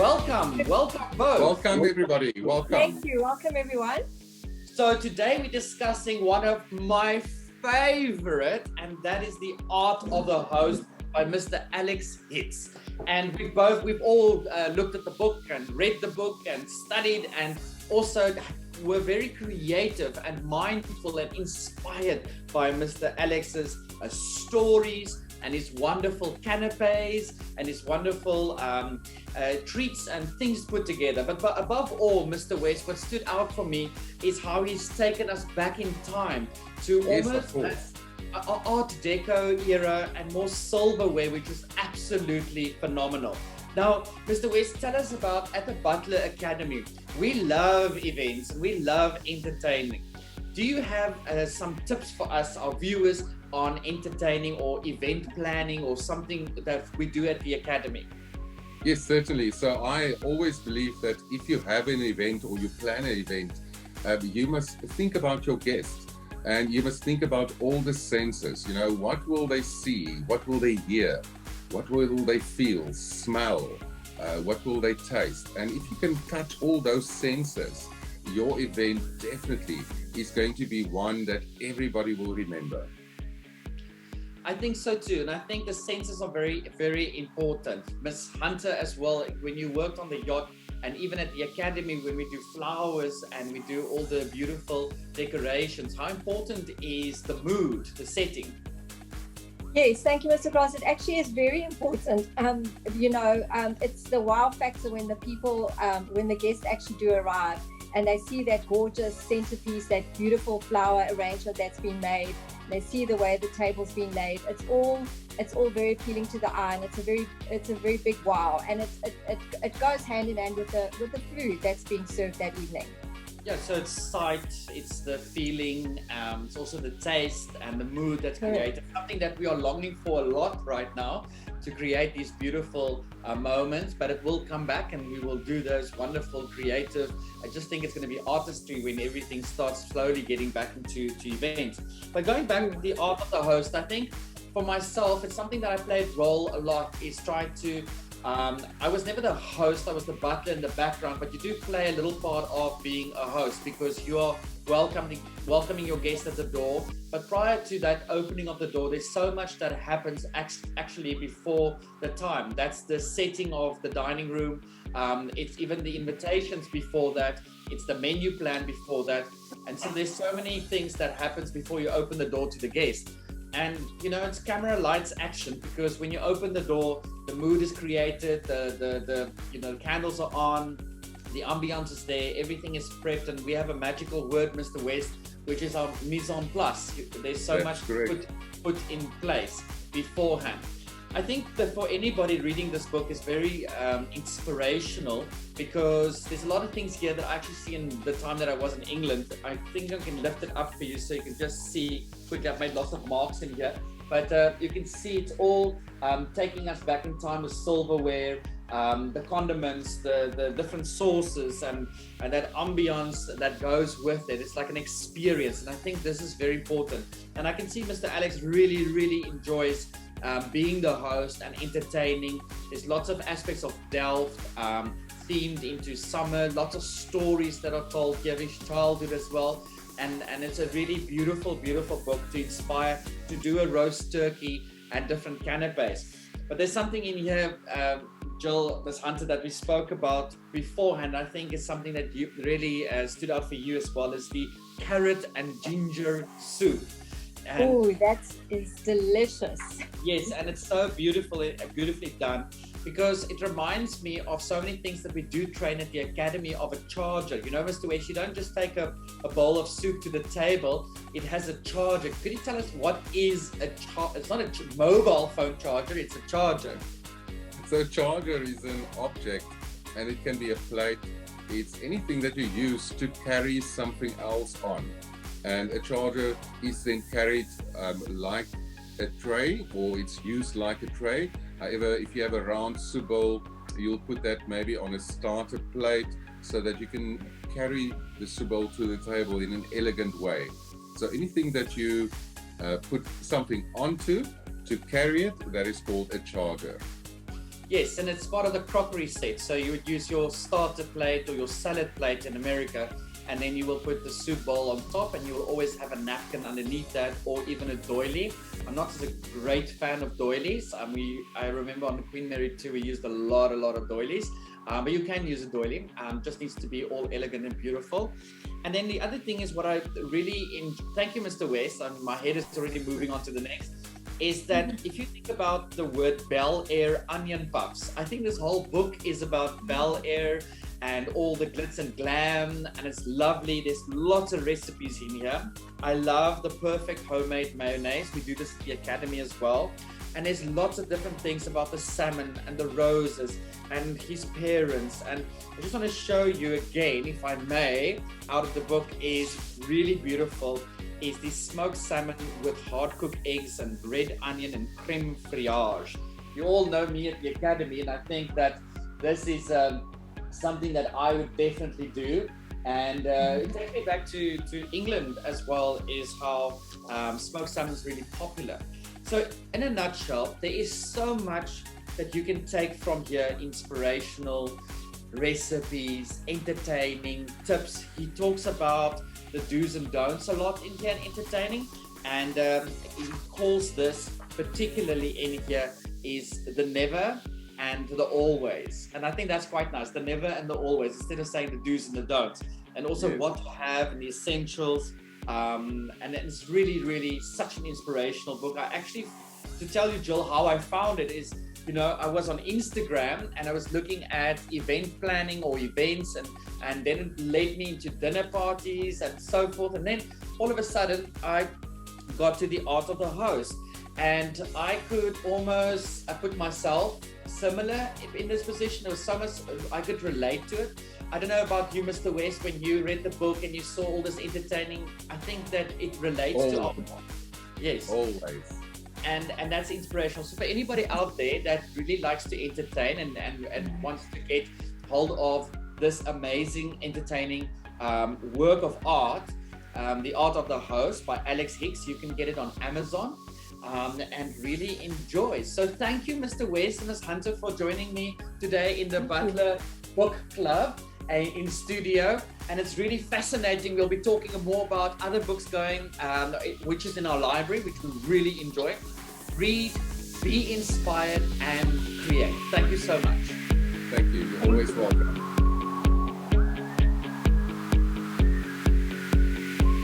Welcome both. Welcome everybody, welcome. Thank you, welcome everyone. So today we're discussing one of my favorite, and that is The Art of the Host by Mr. Alex Hitz. And we've all looked at the book and read the book and studied, and also were very creative and mindful and inspired by Mr. Alex's stories and his wonderful canapes and his wonderful treats and things put together. But above all, Mr. West, what stood out for me is how he's taken us back in time to almost Art Deco era and more silverware, which is absolutely phenomenal. Now, Mr. West, tell us about at the Butler Academy. We love events and we love entertaining. Do you have some tips for us, our viewers, on entertaining or event planning or something that we do at the Academy? Yes, certainly. So I always believe that if you have an event or you plan an event, you must think about your guests and you must think about all the senses. You know, what will they see? What will they hear? What will they feel, smell? What will they taste? And if you can touch all those senses, your event definitely is going to be one that everybody will remember. I think so too, and I think the senses are very, very important. Miss Hunter as well, when you worked on the yacht, and even at the Academy when we do flowers and we do all the beautiful decorations, how important is the mood, the setting? Yes, thank you, Mr. Cross. It actually is very important. It's the wow factor when the people, when the guests actually do arrive and they see that gorgeous centerpiece, that beautiful flower arrangement that's been made. They see the way the table's been laid. It's all very appealing to the eye, and it's a very big wow. And it goes hand in hand with the food that's being served that evening. Yeah, so it's sight, it's the feeling, it's also the taste and the mood that's created. Something that we are longing for a lot right now, to create these beautiful moments, but it will come back and we will do those wonderful creative. I just think it's going to be artistry when everything starts slowly getting back into events. But going back to the art of the host, I think for myself, it's something that I played role a lot, is trying to I was never the host, I was the butler in the background, but you do play a little part of being a host because you are welcoming your guests at the door. But prior to that opening of the door, there's so much that happens actually before the time. That's the setting of the dining room. It's even the invitations before that. It's the menu plan before that. And so there's so many things that happens before you open the door to the guest. And it's camera, lights, action, because when you open the door, the mood is created, the candles are on, the ambiance is there, everything is prepped, and we have a magical word, Mr. West, which is our mise en place. There's so much put in place beforehand. I think that for anybody reading this book is very inspirational, because there's a lot of things here that I actually see in the time that I was in England. I think I can lift it up for you so you can just see quickly. I've made lots of marks in here, but you can see it's all taking us back in time with silverware, the condiments, the different sauces, and that ambiance that goes with it. It's like an experience, and I think this is very important. And I can see Mr. Alex really, really enjoys being the host and entertaining. There's lots of aspects of Delft themed into summer, lots of stories that are told here, his childhood as well. And it's a really beautiful, beautiful book to inspire to do a roast turkey and different canapes. But there's something in here, Jill, Ms. Hunter, that we spoke about beforehand. I think is something that you really stood out for you as well, is the carrot and ginger soup. Oh, that is delicious. Yes, and it's so beautifully done, because it reminds me of so many things that we do train at the academy of a charger. You know, Mr. West, you don't just take a bowl of soup to the table, it has a charger. Could you tell us what is a charger? It's not a mobile phone charger, it's a charger. So a charger is an object, and it can be a plate. It's anything that you use to carry something else on. And a charger is then carried like a tray, or it's used like a tray. However, if you have a round soup bowl, you'll put that maybe on a starter plate so that you can carry the soup bowl to the table in an elegant way. So anything that you put something onto to carry it, that is called a charger. Yes, and it's part of the crockery set. So you would use your starter plate or your salad plate in America, and then you will put the soup bowl on top, and you will always have a napkin underneath that, or even a doily. I'm not such a great fan of doilies. I remember on the Queen Mary 2 we used a lot of doilies, but you can use a doily. Just needs to be all elegant and beautiful. And then the other thing is what I really thank you, Mr. West, my head is already moving on to the next, is that if you think about the word Bel Air onion puffs, I think this whole book is about Bel Air and all the glitz and glam, and it's lovely. There's lots of recipes in here. I love the perfect homemade mayonnaise. We do this at the academy as well. And there's lots of different things about the salmon and the roses and his parents. And I just want to show you again, if I may, out of the book, is really beautiful, is the smoked salmon with hard-cooked eggs and red onion and creme fraiche. You all know me at the academy, and I think that this is something that I would definitely do. And it takes me back to England as well, is how smoked salmon is really popular. So in a nutshell, there is so much that you can take from here: inspirational recipes, entertaining tips. He talks about the do's and don'ts a lot in here and entertaining, and he calls this, particularly in here, is the never and the always. And I think that's quite nice, the never and the always, instead of saying the do's and the don'ts, and also what to have and the essentials. And it's really such an inspirational book. I actually, to tell you, Jill, how I found it is, you know, I was on Instagram and I was looking at event planning or events, and then it led me into dinner parties and so forth. And then all of a sudden I got to the art of the host, and I could almost put myself similar in this position. There was so much I could relate to it. I don't know about you, Mr. West, when you read the book and you saw all this entertaining, I think that it relates to our... Yes. Always. And that's inspirational. So for anybody out there that really likes to entertain and wants to get hold of this amazing, entertaining work of art, The Art of the Host by Alex Hitz, you can get it on Amazon. And really enjoy. So thank you, Mr. West and Ms. Hunter, for joining me today in the Butler Book Club in studio. And it's really fascinating. We'll be talking more about other books going, which is in our library, which we really enjoy. Read, be inspired, and create. Thank you so much. Thank you. You're always welcome.